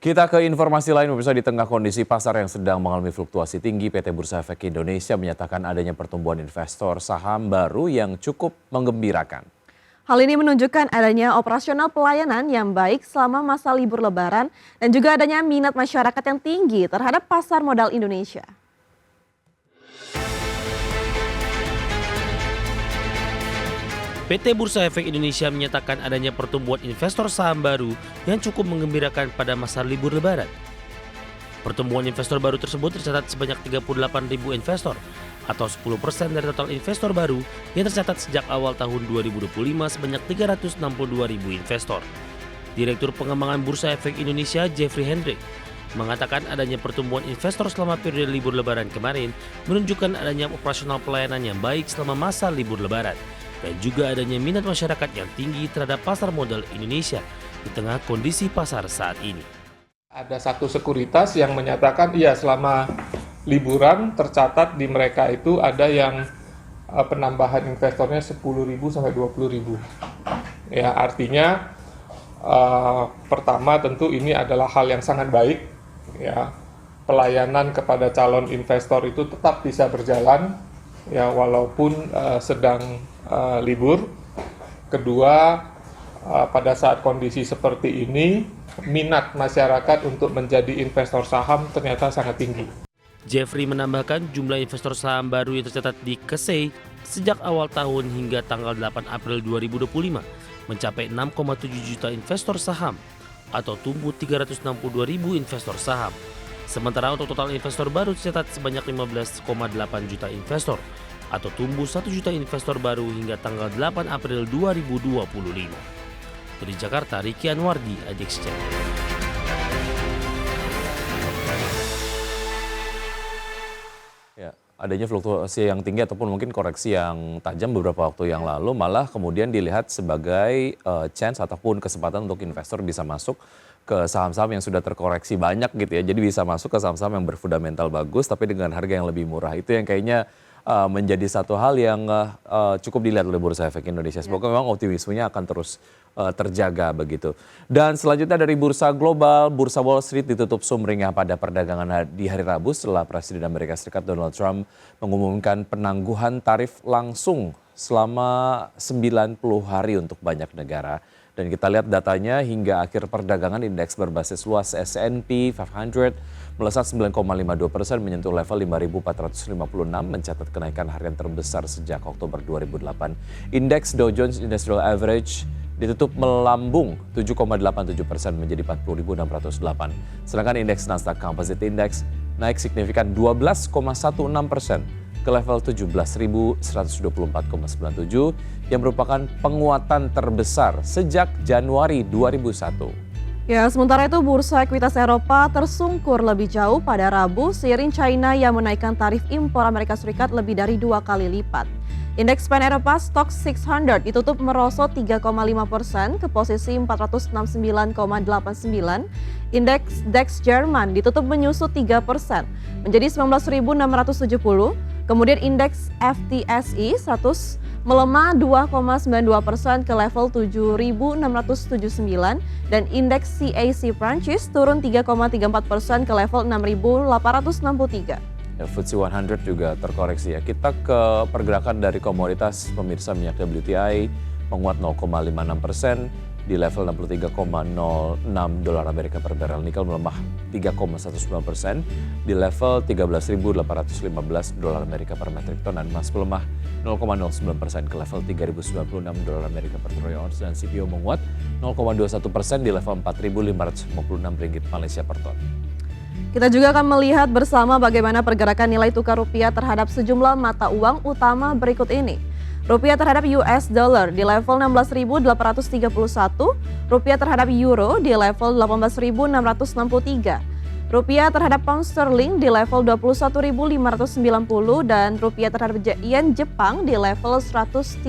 Kita ke informasi lain, pemirsa. Di tengah kondisi pasar yang sedang mengalami fluktuasi tinggi, PT Bursa Efek Indonesia menyatakan adanya pertumbuhan investor saham baru yang cukup menggembirakan. Hal ini menunjukkan adanya operasional pelayanan yang baik selama masa libur Lebaran dan juga adanya minat masyarakat yang tinggi terhadap pasar modal Indonesia. PT Bursa Efek Indonesia menyatakan adanya pertumbuhan investor saham baru yang cukup menggembirakan pada masa libur Lebaran. Pertumbuhan investor baru tersebut tercatat sebanyak 38.000 investor atau 10% dari total investor baru yang tercatat sejak awal tahun 2025 sebanyak 362.000 investor. Direktur Pengembangan Bursa Efek Indonesia Jeffrey Hendrik mengatakan adanya pertumbuhan investor selama periode libur Lebaran kemarin menunjukkan adanya operasional pelayanan yang baik selama masa libur Lebaran dan juga adanya minat masyarakat yang tinggi terhadap pasar modal Indonesia di tengah kondisi pasar saat ini. Ada satu sekuritas yang menyatakan selama liburan tercatat di mereka itu ada yang penambahan investornya 10.000 sampai 20.000. Ya, artinya pertama tentu ini adalah hal yang sangat baik. Ya, pelayanan kepada calon investor itu tetap bisa berjalan ya walaupun sedang libur. Kedua, pada saat kondisi seperti ini minat masyarakat untuk menjadi investor saham ternyata sangat tinggi. Jeffrey menambahkan jumlah investor saham baru yang tercatat di KSEI sejak awal tahun hingga tanggal 8 April 2025 mencapai 6,7 juta investor saham atau tumbuh 362.000 investor saham. Sementara untuk total investor baru tercatat sebanyak 15,8 juta investor atau tumbuh 1 juta investor baru hingga tanggal 8 April 2025. Dari Jakarta, Riki Anwardi, Ajax. Ya, adanya fluktuasi yang tinggi ataupun mungkin koreksi yang tajam beberapa waktu yang lalu malah kemudian dilihat sebagai chance ataupun kesempatan untuk investor bisa masuk ke saham-saham yang sudah terkoreksi banyak gitu ya. Jadi bisa masuk ke saham-saham yang berfundamental bagus tapi dengan harga yang lebih murah. Itu yang kayaknya menjadi satu hal yang cukup dilihat oleh Bursa Efek Indonesia. Semoga memang optimismenya akan terus terjaga begitu. Dan selanjutnya dari Bursa Global, Bursa Wall Street ditutup sumringah pada perdagangan di hari Rabu setelah Presiden Amerika Serikat Donald Trump mengumumkan penangguhan tarif langsung selama 90 hari untuk banyak negara. Dan kita lihat datanya hingga akhir perdagangan indeks berbasis luas S&P 500 melesat 9,52% menyentuh level 5.456 mencatat kenaikan harian terbesar sejak Oktober 2008. Indeks Dow Jones Industrial Average ditutup melambung 7,87% menjadi 40.608. Sedangkan indeks Nasdaq Composite Index naik signifikan 12,16% ke level 17.124,97 yang merupakan penguatan terbesar sejak Januari 2001. Ya, sementara itu Bursa Ekuitas Eropa tersungkur lebih jauh pada Rabu seiring China yang menaikkan tarif impor Amerika Serikat lebih dari 2 kali lipat. Indeks Pan Eropa Stoxx 600 ditutup merosot 3,5% ke posisi 469,89. Indeks DAX Jerman ditutup menyusut 3% menjadi 19.670. Kemudian indeks FTSE 100 melemah 2,92% ke level 7.679 dan indeks CAC Prancis turun 3,34% ke level 6.863. Ya, FTSE 100 juga terkoreksi ya. Kita ke pergerakan dari komoditas, pemirsa. Minyak WTI menguat 0,56% di level 63,06 dolar Amerika per barrel. Nikel melemah 3,19% di level 13.815 dolar Amerika per metrik ton, dan emas melemah 0,09% ke level 3.096 dolar Amerika per troy ounce, dan CPO menguat 0,21% di level 4.556 ringgit Malaysia per ton. Kita juga akan melihat bersama bagaimana pergerakan nilai tukar rupiah terhadap sejumlah mata uang utama berikut ini. Rupiah terhadap US dollar di level 16.831, rupiah terhadap euro di level 18.663, rupiah terhadap pound sterling di level 21.590 dan rupiah terhadap yen Jepang di level 113,92.